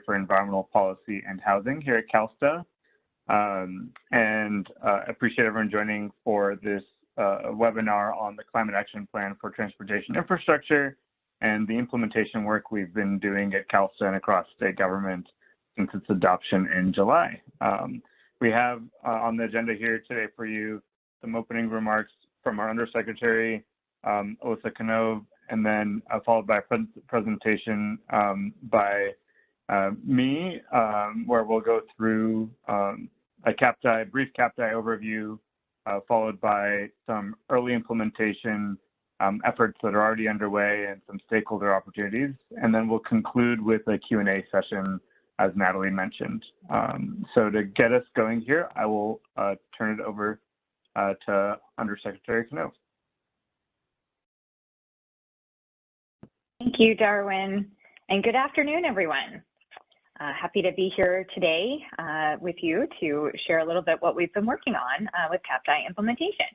for Environmental Policy and Housing here at CalSTA. Appreciate everyone joining for this webinar on the Climate Action Plan for Transportation Infrastructure and the implementation work we've been doing at CalSTA and across state government since its adoption in July. We have on the agenda here today for you some opening remarks from our Undersecretary, Alyssa Knove, and then followed by a presentation by me, where we'll go through a brief CAPTI overview, followed by some early implementation efforts that are already underway and some stakeholder opportunities. And then we'll conclude with a Q&A session, as Natalie mentioned. So to get us going here, I will turn it over to Undersecretary Knove. Thank you, Darwin, and good afternoon, everyone. Happy to be here today with you to share a little bit what we've been working on with CAPTI implementation.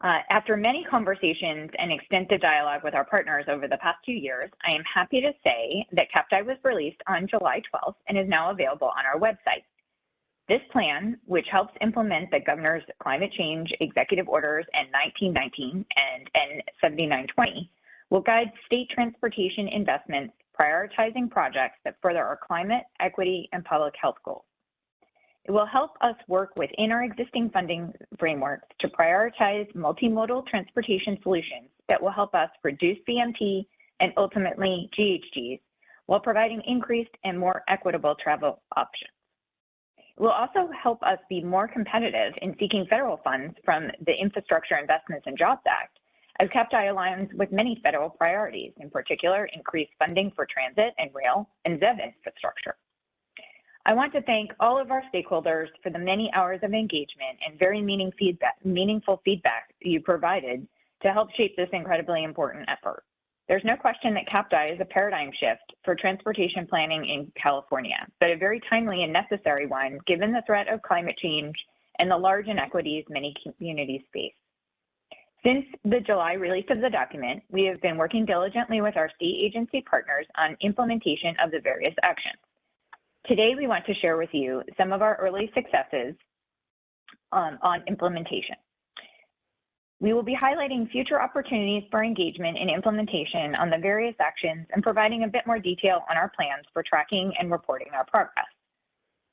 After many conversations and extensive dialogue with our partners over the past 2 years, I am happy to say that CAPTI was released on July 12th and is now available on our website. This plan, which helps implement the Governor's Climate Change Executive Orders N1919 and N7920, will guide state transportation investments, prioritizing projects that further our climate, equity, and public health goals. It will help us work within our existing funding frameworks to prioritize multimodal transportation solutions that will help us reduce BMT and ultimately GHGs while providing increased and more equitable travel options. It will also help us be more competitive in seeking federal funds from the Infrastructure Investments and Jobs Act, as CAPTI aligns with many federal priorities, in particular, increased funding for transit and rail and ZEV infrastructure. I want to thank all of our stakeholders for the many hours of engagement and very meaningful feedback you provided to help shape this incredibly important effort. There's no question that CAPTI is a paradigm shift for transportation planning in California, but a very timely and necessary one given the threat of climate change and the large inequities many communities face. Since the July release of the document, we have been working diligently with our state agency partners on implementation of the various actions. Today, we want to share with you some of our early successes on implementation. We will be highlighting future opportunities for engagement and implementation on the various actions and providing a bit more detail on our plans for tracking and reporting our progress.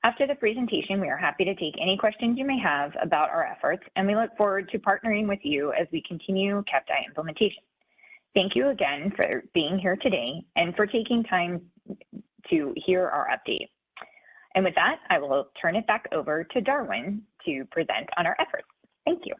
After the presentation, we are happy to take any questions you may have about our efforts, and we look forward to partnering with you as we continue CAPTI implementation. Thank you again for being here today and for taking time to hear our update. And with that, I will turn it back over to Darwin to present on our efforts. Thank you.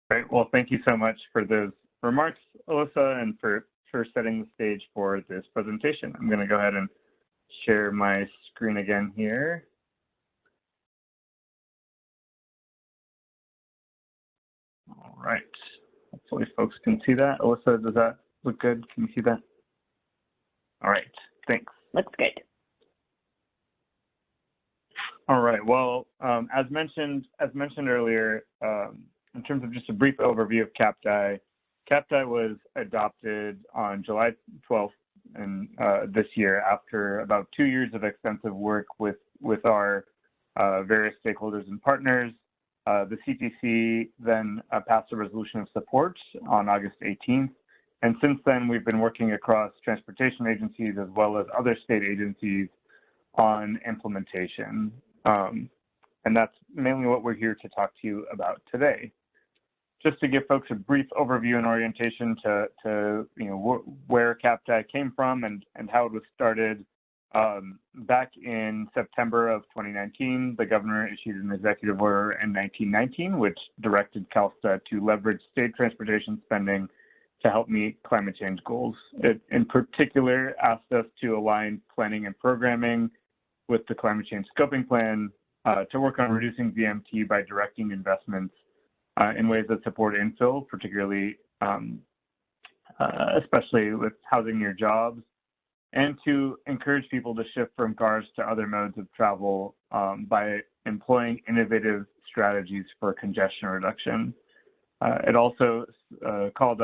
Great. Well, thank you so much for those remarks, Alyssa, and for setting the stage for this presentation. I'm going to go ahead and share my screen again here. All right. Hopefully folks can see that. Alyssa, does that look good? Can you see that? All right. Thanks. Looks good. All right. Well, as mentioned earlier, in terms of just a brief overview of CAPTI, CAPTI was adopted on July 12th this year after about 2 years of extensive work with our various stakeholders and partners. The CTC then passed a resolution of support on August 18th. And since then, we've been working across transportation agencies as well as other state agencies on implementation. And that's mainly what we're here to talk to you about today. Just to give folks a brief overview and orientation to where CAPTI came from and how it was started. Back in September of 2019, the governor issued an executive order N1919, which directed CalSTA to leverage state transportation spending to help meet climate change goals. It, in particular, asked us to align planning and programming with the climate change scoping plan to work on reducing VMT by directing investments in ways that support infill, particularly, especially with housing near jobs, and to encourage people to shift from cars to other modes of travel by employing innovative strategies for congestion reduction. It also called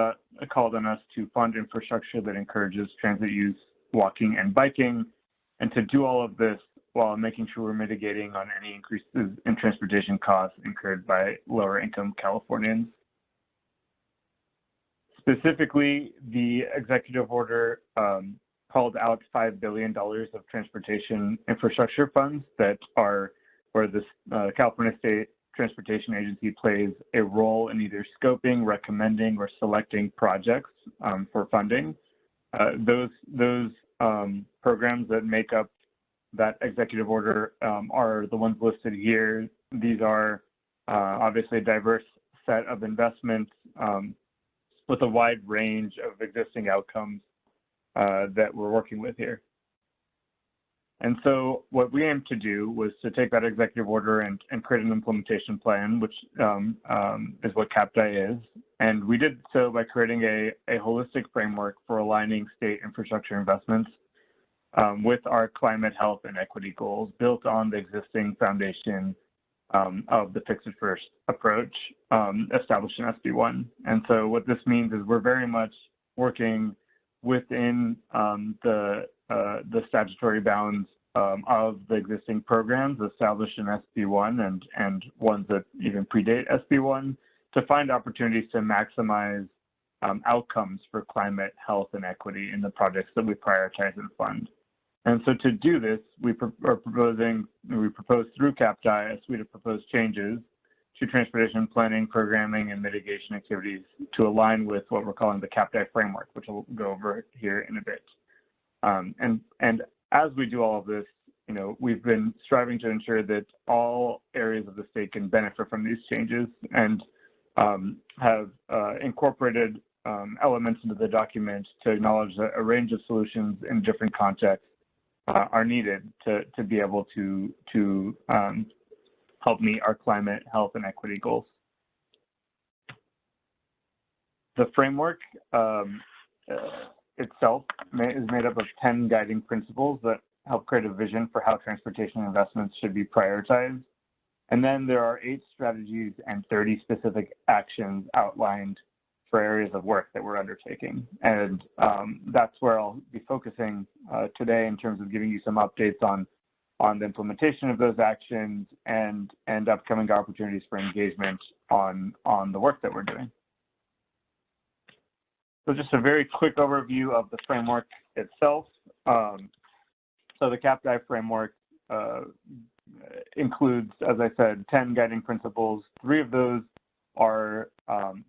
called on us to fund infrastructure that encourages transit use, walking, and biking, and to do all of this while making sure we're mitigating on any increases in transportation costs incurred by lower income Californians. Specifically, the executive order called out $5 billion of transportation infrastructure funds that are where the California State Transportation Agency plays a role in either scoping, recommending, or selecting projects for funding. Those programs that make up that executive order are the ones listed here. These are obviously a diverse set of investments with a wide range of existing outcomes that we're working with here. And so what we aimed to do was to take that executive order and create an implementation plan, which is what CAPTI is. And we did so by creating a holistic framework for aligning state infrastructure investments with our climate, health, and equity goals built on the existing foundation of the Fix It First approach established in SB1. And so what this means is we're very much working within the statutory bounds of the existing programs established in SB1 and ones that even predate SB1 to find opportunities to maximize outcomes for climate, health, and equity in the projects that we prioritize and fund. And so to do this, we propose through CAPTI a suite of proposed changes to transportation planning, programming, and mitigation activities to align with what we're calling the CAPTI framework, which we'll go over here in a bit. And as we do all of this, we've been striving to ensure that all areas of the state can benefit from these changes and have incorporated elements into the document to acknowledge that a range of solutions in different contexts are needed to be able to help meet our climate, health, and equity goals. The framework itself is made up of 10 guiding principles that help create a vision for how transportation investments should be prioritized. And then there are 8 strategies and 30 specific actions outlined for areas of work that we're undertaking. And that's where I'll be focusing today in terms of giving you some updates on the implementation of those actions and upcoming opportunities for engagement on the work that we're doing. So just a very quick overview of the framework itself. So the CAPTI framework includes, as I said, 10 guiding principles. 3 of those are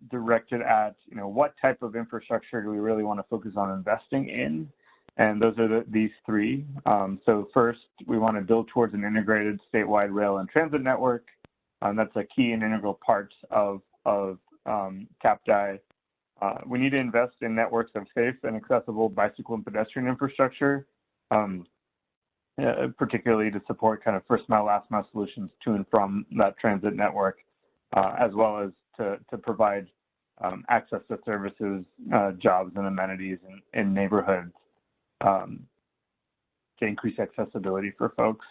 directed at, what type of infrastructure do we really want to focus on investing in? And those are these 3. So first, we want to build towards an integrated statewide rail and transit network. That's a key and integral part of CAPTI. We need to invest in networks of safe and accessible bicycle and pedestrian infrastructure, particularly to support kind of first mile, last mile solutions to and from that transit network, as well as to provide access to services, jobs, and amenities in neighborhoods to increase accessibility for folks.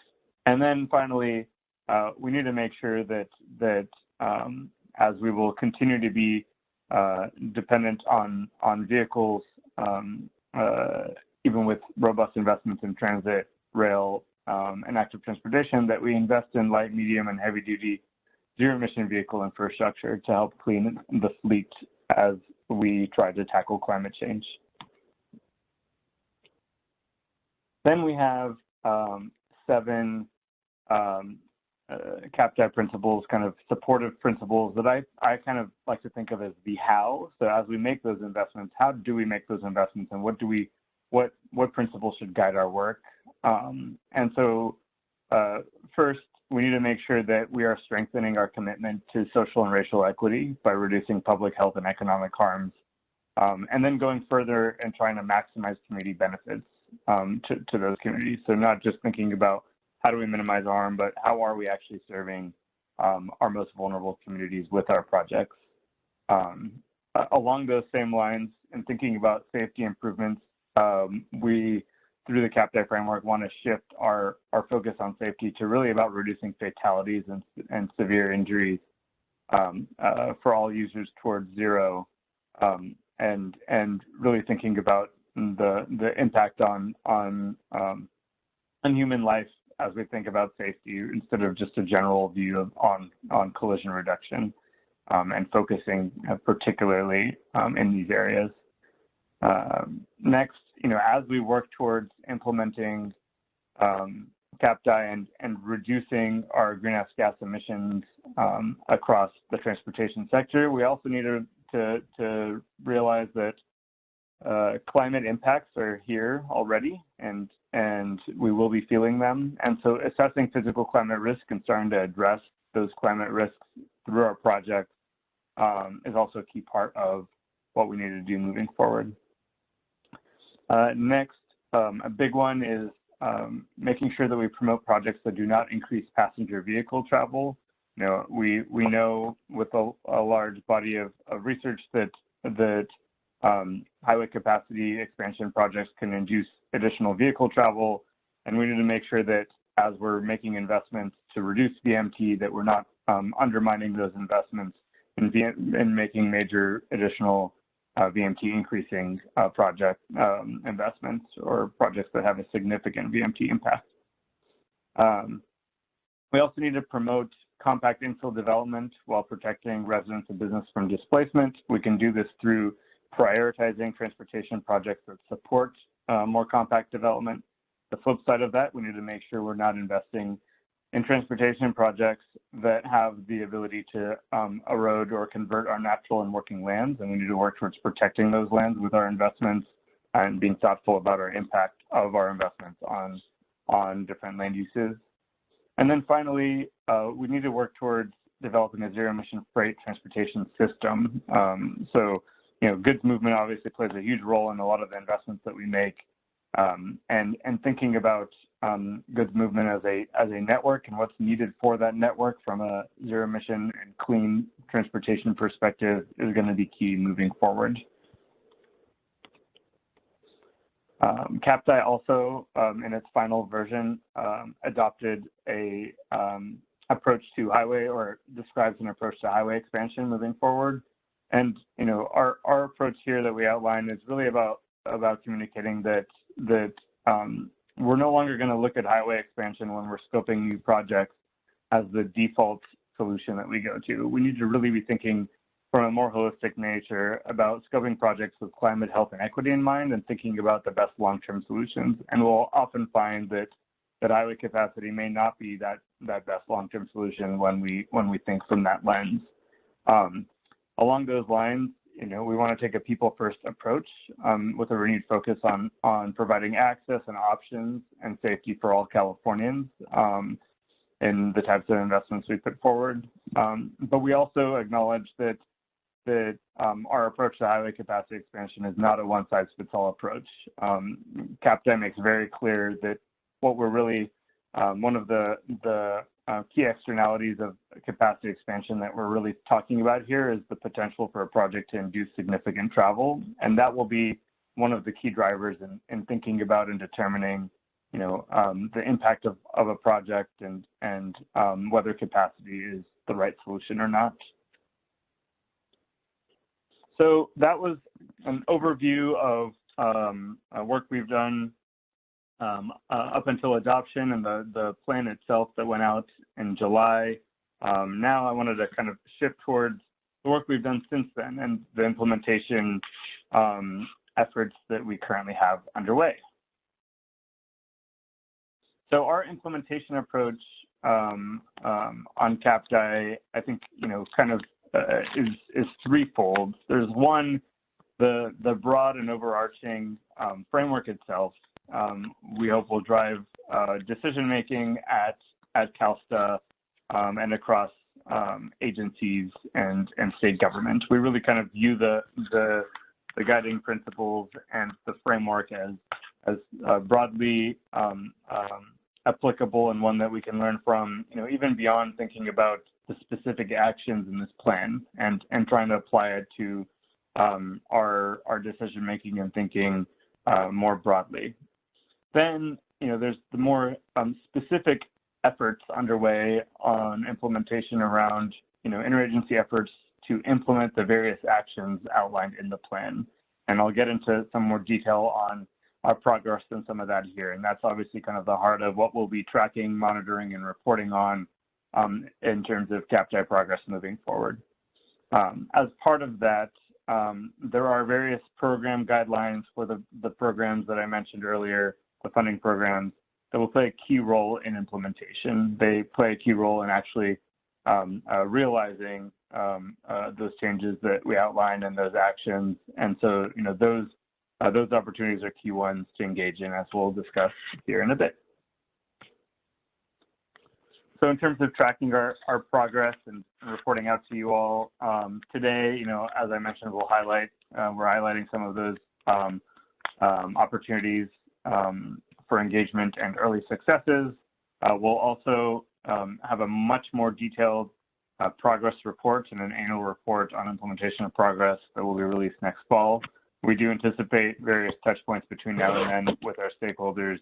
And then finally, we need to make sure that as we will continue to be dependent on vehicles, even with robust investments in transit, rail, and active transportation, that we invest in light, medium, and heavy-duty zero-emission vehicle infrastructure to help clean the fleet as we try to tackle climate change. Then we have 7 CAPTI principles, kind of supportive principles that I kind of like to think of as the how. So as we make those investments, how do we make those investments, and what principles should guide our work? And so first, we need to make sure that we are strengthening our commitment to social and racial equity by reducing public health and economic harms, and then going further and trying to maximize community benefits to those communities. So not just thinking about how do we minimize harm, but how are we actually serving our most vulnerable communities with our projects. Along those same lines, and thinking about safety improvements, we, through the CAPTI framework, want to shift our focus on safety to really about reducing fatalities and severe injuries for all users towards zero. and really thinking about the impact on human life as we think about safety, instead of just a general view on collision reduction, and focusing particularly in these areas. Next, as we work towards implementing CAPTI and reducing our greenhouse gas emissions across the transportation sector, we also need to realize that climate impacts are here already, and we will be feeling them. And so assessing physical climate risk and starting to address those climate risks through our projects is also a key part of what we need to do moving forward. Next, a big one is making sure that we promote projects that do not increase passenger vehicle travel. We know with a large body of research that highway capacity expansion projects can induce additional vehicle travel, and we need to make sure that as we're making investments to reduce VMT, that we're not undermining those investments in making major additional VMT increasing project investments or projects that have a significant VMT impact. We also need to promote compact infill development while protecting residents and business from displacement. We can do this through prioritizing transportation projects that support more compact development. The flip side of that, we need to make sure we're not investing in transportation projects that have the ability to erode or convert our natural and working lands, and we need to work towards protecting those lands with our investments and being thoughtful about our impact of our investments on different land uses. And then finally, we need to work towards developing a zero-emission freight transportation system. So, goods movement obviously plays a huge role in a lot of the investments that we make, and thinking about goods movement as a network and what's needed for that network from a zero-emission and clean transportation perspective is going to be key moving forward. CAPTI also, in its final version, adopted a approach to highway, or describes an approach to highway expansion moving forward. And our approach here that we outline is really about communicating that we're no longer going to look at highway expansion when we're scoping new projects as the default solution that we go to. We need to really be thinking from a more holistic nature about scoping projects with climate, health, and equity in mind, and thinking about the best long-term solutions. And we'll often find that highway capacity may not be that best long-term solution when we think from that lens. Along those lines, we want to take a people-first approach with a renewed focus on providing access and options and safety for all Californians in the types of investments we put forward. But we also acknowledge that our approach to highway capacity expansion is not a one-size-fits-all approach. CAPTI makes very clear that what we're really, one of the key externalities of capacity expansion that we're really talking about here is the potential for a project to induce significant travel. And that will be one of the key drivers in thinking about and determining, the impact of a project and whether capacity is the right solution or not. So that was an overview of work we've done up until adoption and the plan itself that went out in July. Now I wanted to kind of shift towards the work we've done since then and the implementation efforts that we currently have underway. So our implementation approach on CAPTI, I think, kind of is threefold. There's one, the broad and overarching framework itself. We hope will drive decision-making at CalSTA and across agencies and state government. We really kind of view the guiding principles and the framework as broadly applicable, and one that we can learn from, even beyond thinking about the specific actions in this plan and trying to apply it to our decision-making and thinking more broadly. Then, there's the more specific efforts underway on implementation around, interagency efforts to implement the various actions outlined in the plan. And I'll get into some more detail on our progress and some of that here. And that's obviously kind of the heart of what we'll be tracking, monitoring, and reporting on in terms of CAPTI progress moving forward. As part of that, there are various program guidelines for the programs that I mentioned earlier, the funding programs, that will play a key role in implementation. They play a key role in actually realizing those changes that we outlined and those actions. And so, those opportunities are key ones to engage in, as we'll discuss here in a bit. So in terms of tracking our progress and reporting out to you all, today, as I mentioned, we're highlighting some of those opportunities for engagement and early successes. We'll also have a much more detailed progress report and an annual report on implementation of progress that will be released next fall. We do anticipate various touch points between now and then with our stakeholders,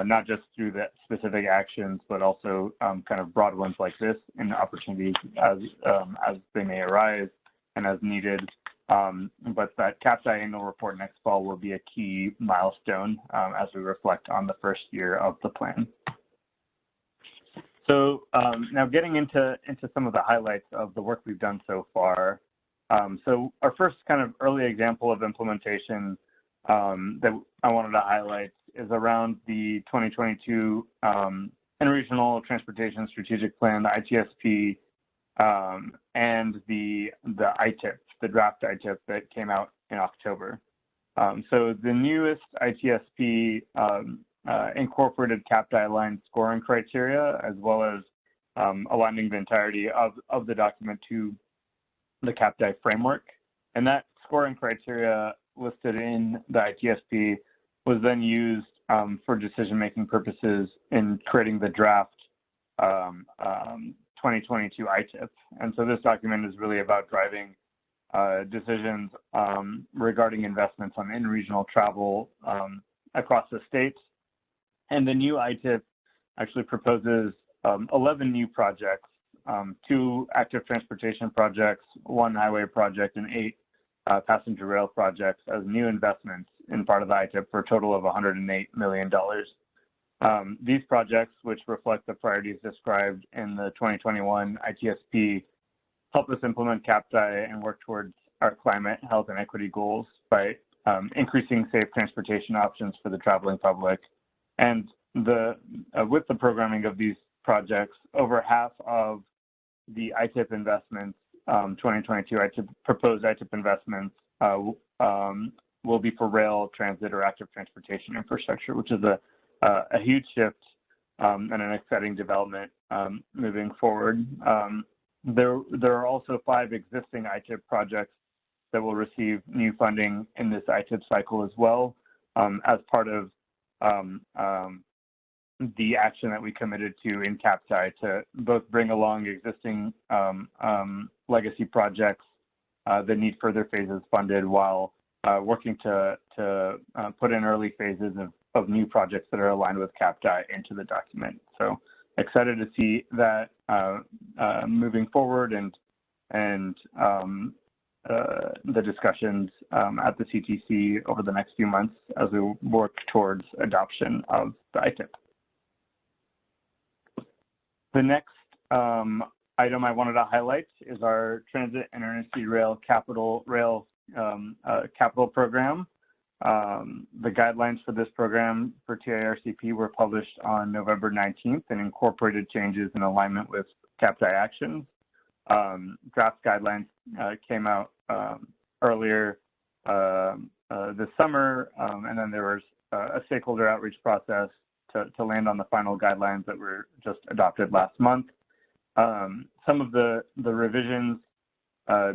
not just through the specific actions, but also kind of broad ones like this and opportunities as they may arise and as needed. But that CAPTI annual report next fall will be a key milestone as we reflect on the first year of the plan. So now getting into some of the highlights of the work we've done so far. So our first kind of early example of implementation that I wanted to highlight is around the 2022 Interregional Transportation Strategic Plan, the ITSP, and the ITIP, the draft ITIP that came out in October. So the newest ITSP incorporated CAPTI-aligned scoring criteria, as well as aligning the entirety of the document to the CAPTI framework. And that scoring criteria listed in the ITSP was then used for decision-making purposes in creating the draft 2022 ITIP. And so this document is really about driving decisions regarding investments on in-regional travel across the states. And the new ITIP actually proposes 11 new projects, 2 active transportation projects, 1 highway project, and 8 passenger rail projects as new investments in part of the ITIP for a total of $108 million. These projects, which reflect the priorities described in the 2021 ITSP, help us implement CAPTI and work towards our climate, health, and equity goals by increasing safe transportation options for the traveling public. And with the programming of these projects, over half of the ITIP investments, 2022 proposed ITIP investments, will be for rail, transit, or active transportation infrastructure, which is a huge shift and an exciting development moving forward. There are also 5 existing ITIP projects that will receive new funding in this ITIP cycle as well, as part of the action that we committed to in CAPTI to both bring along existing legacy projects that need further phases funded while working to put in early phases of new projects that are aligned with CAPTI into the document. So excited to see that moving forward and the discussions at the CTC over the next few months as we work towards adoption of the ITIP. The next item I wanted to highlight is our Transit and Intercity Rail Capital Program. The guidelines for this program for TIRCP were published on November 19th and incorporated changes in alignment with CAPTI actions. Draft guidelines came out earlier this summer, and then there was a stakeholder outreach process to land on the final guidelines that were just adopted last month. Some of the revisions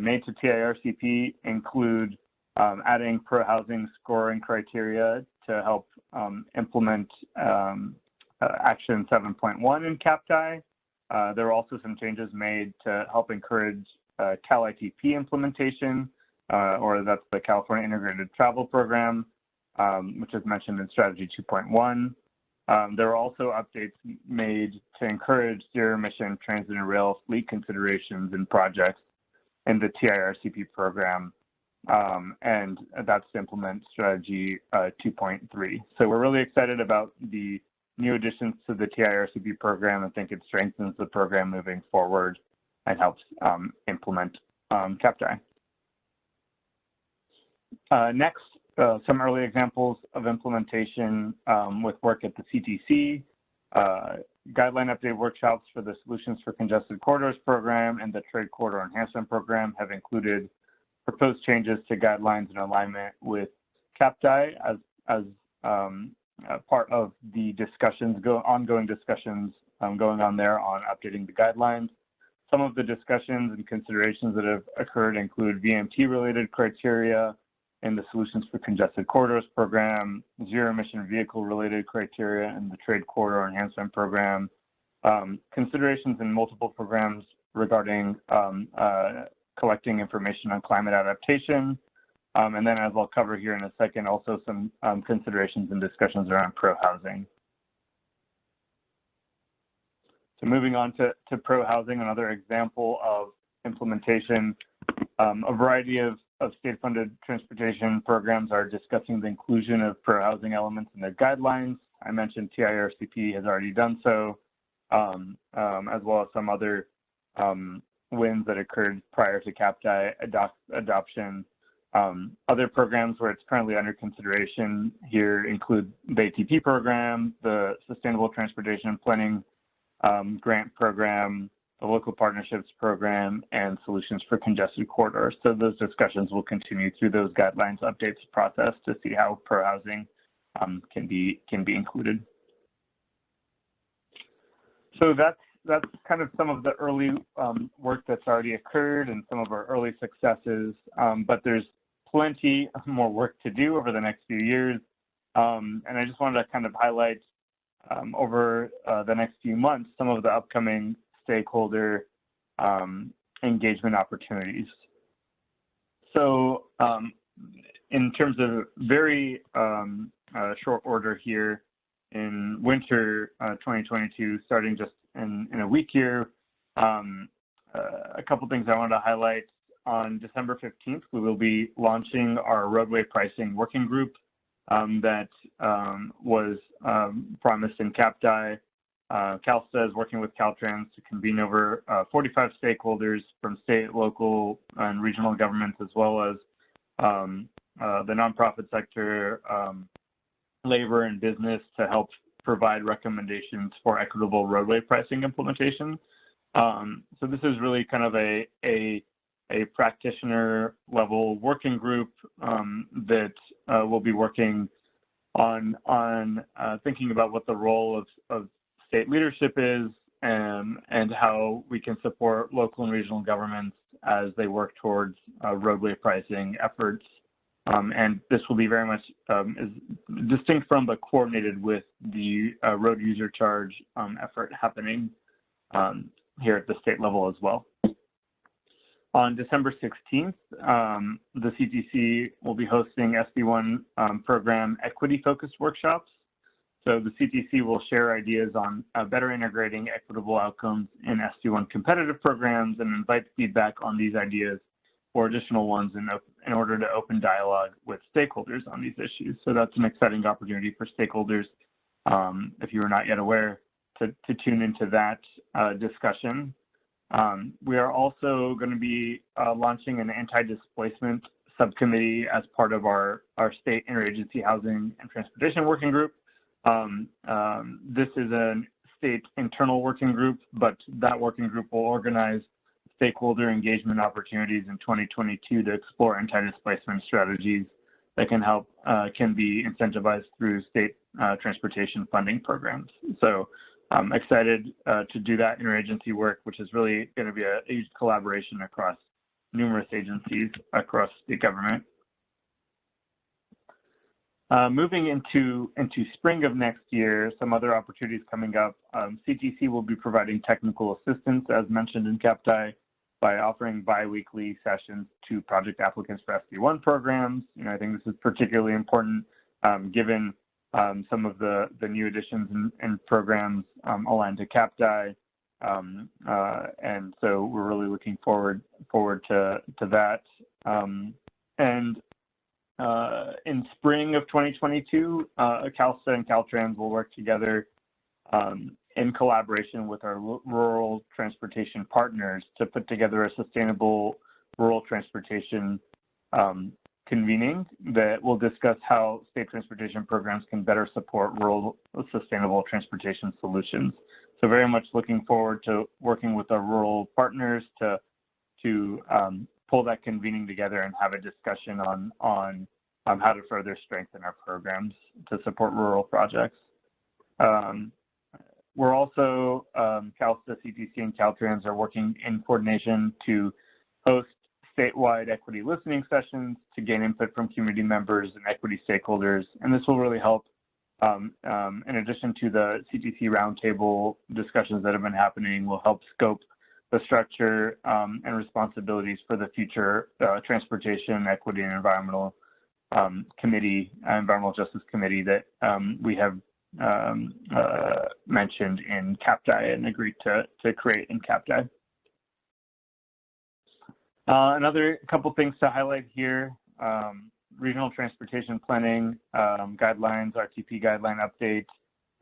made to TIRCP include adding pro-housing scoring criteria to help implement Action 7.1 in CAPTI. There were also some changes made to help encourage CAL-ITP implementation, or that's the California Integrated Travel Program, which is mentioned in Strategy 2.1. There were also updates made to encourage zero-emission transit and rail fleet considerations in projects, in the TIRCP program, and that's to implement strategy 2.3. So we're really excited about the new additions to the TIRCP program. I think it strengthens the program moving forward and helps implement CAPTI. Next, some early examples of implementation with work at the CTC. Guideline update workshops for the Solutions for Congested Corridors program and the Trade Corridor Enhancement program have included proposed changes to guidelines in alignment with CAPTI as part of the discussions, ongoing discussions going on there on updating the guidelines. Some of the discussions and considerations that have occurred include VMT-related criteria in the Solutions for Congested Corridors program, zero-emission vehicle-related criteria in the Trade Corridor Enhancement program, considerations in multiple programs regarding collecting information on climate adaptation, and then, as I'll cover here in a second, also some considerations and discussions around pro-housing. So moving on to pro-housing, another example of implementation. A variety of state-funded transportation programs are discussing the inclusion of pro-housing elements in their guidelines. I mentioned TIRCP has already done so, as well as some other wins that occurred prior to CAPTI adoption. Other programs where it's currently under consideration here include the ATP program, the Sustainable Transportation Planning Grant Program, the Local Partnerships Program, and Solutions for Congested Corridors. So those discussions will continue through those guidelines updates process to see how pro-housing can be included. So that's kind of some of the early work that's already occurred and some of our early successes, but there's plenty more work to do over the next few years. And I just wanted to kind of highlight over the next few months some of the upcoming stakeholder engagement opportunities. So in terms of very short order here, in winter 2022, starting just in a week here, a couple things I wanted to highlight. On December 15th, we will be launching our roadway pricing working group that was promised in CAPTI. CalSTA is working with Caltrans to convene over 45 stakeholders from state, local, and regional governments, as well as the nonprofit sector, labor, and business to help provide recommendations for equitable roadway pricing implementation. So this is really kind of a practitioner level working group that will be working on thinking about what the role of state leadership is and how we can support local and regional governments as they work towards roadway pricing efforts. And this will be very much is distinct from but coordinated with the road user charge effort happening here at the state level as well. On December 16th, the CTC will be hosting SD1 program equity-focused workshops. So the CTC will share ideas on better integrating equitable outcomes in SD1 competitive programs and invite feedback on these ideas or additional ones in order to open dialogue with stakeholders on these issues. So that's an exciting opportunity for stakeholders, if you are not yet aware, to tune into that discussion. We are also going to be launching an anti-displacement subcommittee as part of our state interagency housing and transportation working group. This is a state internal working group, but that working group will organize stakeholder engagement opportunities in 2022 to explore anti-displacement strategies that can be incentivized through state transportation funding programs. So I'm excited to do that interagency work, which is really going to be a huge collaboration across numerous agencies across state government. Moving into spring of next year, some other opportunities coming up. CTC will be providing technical assistance, as mentioned in CAPTI, by offering bi-weekly sessions to project applicants for SD1 programs. I think this is particularly important given some of the new additions and programs aligned to CAPTI. And so we're really looking forward to that. And in spring of 2022, CalSTA and Caltrans will work together in collaboration with our rural transportation partners to put together a sustainable rural transportation convening that will discuss how state transportation programs can better support rural sustainable transportation solutions. So very much looking forward to working with our rural partners to pull that convening together and have a discussion on how to further strengthen our programs to support rural projects. We're also, CalSTA, CTC, and Caltrans are working in coordination to host statewide equity listening sessions to gain input from community members and equity stakeholders. And this will really help, in addition to the CTC roundtable discussions that have been happening, will help scope the structure and responsibilities for the future Transportation, Equity, and Environmental Environmental Justice Committee that we have mentioned in CAPTI and agreed to create in CAPTI. Another couple things to highlight here, regional transportation planning guidelines, RTP guideline update.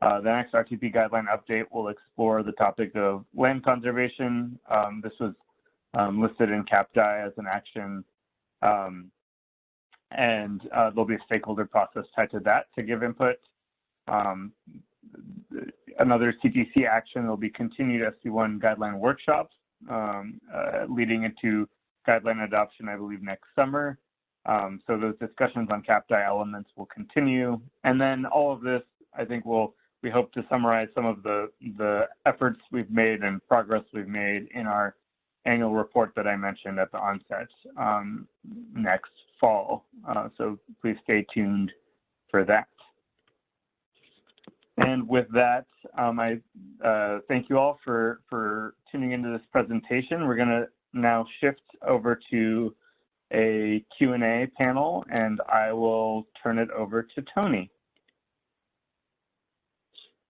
The next RTP guideline update will explore the topic of land conservation. This was listed in CAPTI as an action, and there'll be a stakeholder process tied to that to give input. Another CTC action will be continued SB1 guideline workshops leading into guideline adoption, I believe, next summer. So those discussions on CAPTI elements will continue. And then all of this, I think, we hope to summarize some of the efforts we've made and progress we've made in our annual report that I mentioned at the onset next fall. So please stay tuned for that. And with that, I thank you all for tuning into this presentation. We're going to now shift over to a Q&A panel, and I will turn it over to Tony.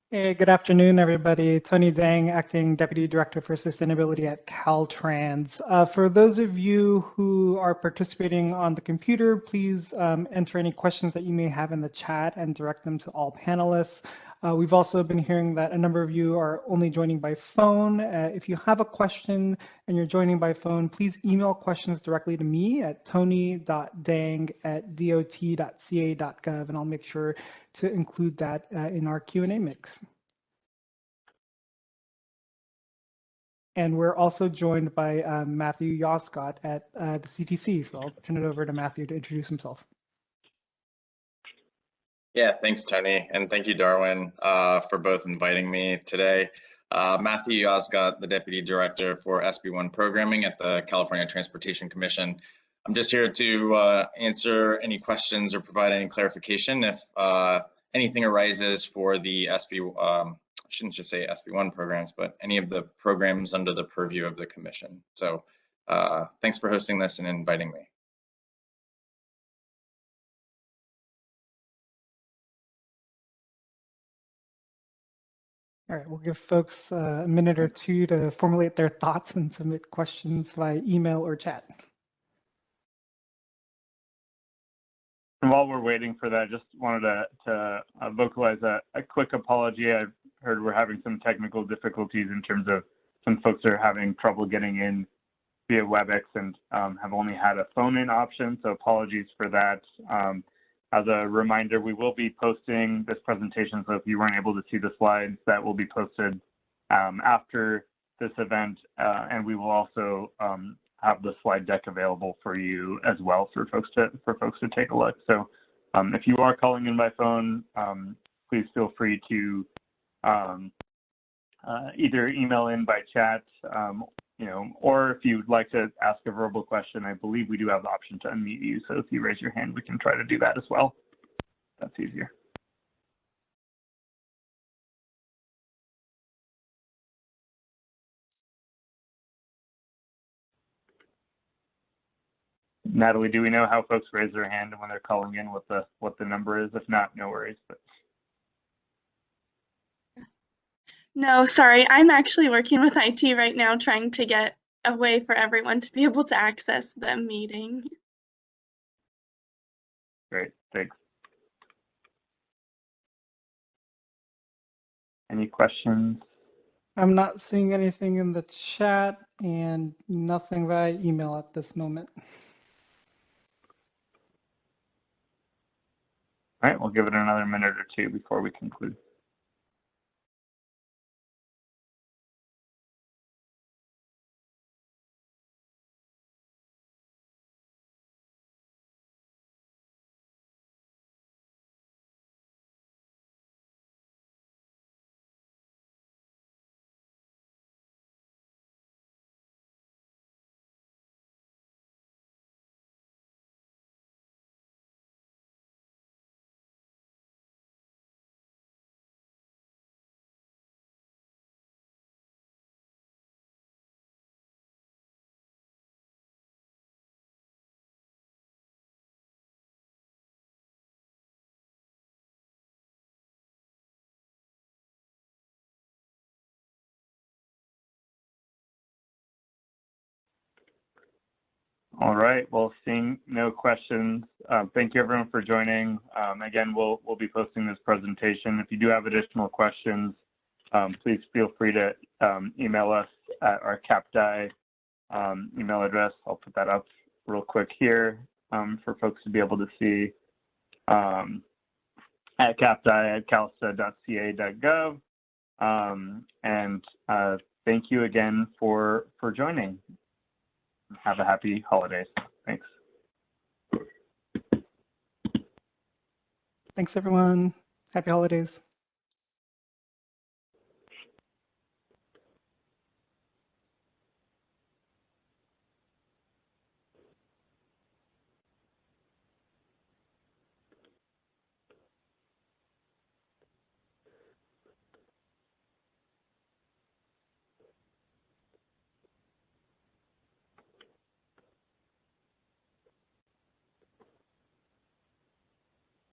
Hey, good afternoon, everybody. Tony Dang, Acting Deputy Director for Sustainability at Caltrans. For those of you who are participating on the computer, please enter any questions that you may have in the chat and direct them to all panelists. We've also been hearing that a number of you are only joining by phone. If you have a question and you're joining by phone, please email questions directly to me at tony.dang@dot.ca.gov, and I'll make sure to include that in our Q&A mix. And we're also joined by Matthew Yoscott at the CTC, so I'll turn it over to Matthew to introduce himself. Yeah, thanks, Tony, and thank you, Darwin, for both inviting me today. Matthew Yoscott, the Deputy Director for SB1 Programming at the California Transportation Commission. I'm just here to answer any questions or provide any clarification if anything arises for the I shouldn't just say SB1 programs, but any of the programs under the purview of the Commission. So thanks for hosting this and inviting me. All right, we'll give folks a minute or two to formulate their thoughts and submit questions via email or chat. And while we're waiting for that, I just wanted to vocalize a quick apology. I've heard we're having some technical difficulties in terms of some folks are having trouble getting in via WebEx and have only had a phone-in option, so apologies for that. As a reminder, we will be posting this presentation, so if you weren't able to see the slides, that will be posted after this event, and we will also have the slide deck available for you as well for folks to take a look. So if you are calling in by phone, please feel free to either email in by chat, or if you'd like to ask a verbal question, I believe we do have the option to unmute you. So if you raise your hand, we can try to do that as well. That's easier. Natalie, do we know how folks raise their hand when they're calling in, what the number is? If not, no worries. But No, sorry. I'm actually working with IT right now, trying to get a way for everyone to be able to access the meeting. Great, thanks. Any questions? I'm not seeing anything in the chat and nothing via email at this moment. All right, we'll give it another minute or two before we conclude. All right, well, seeing no questions, thank you everyone for joining. Again, we'll be posting this presentation. If you do have additional questions, please feel free to email us at our CAPTI email address. I'll put that up real quick here for folks to be able to see at capti@calsta.ca.gov. Thank you again for joining. Have a happy holidays. Thanks. Thanks, everyone. Happy holidays.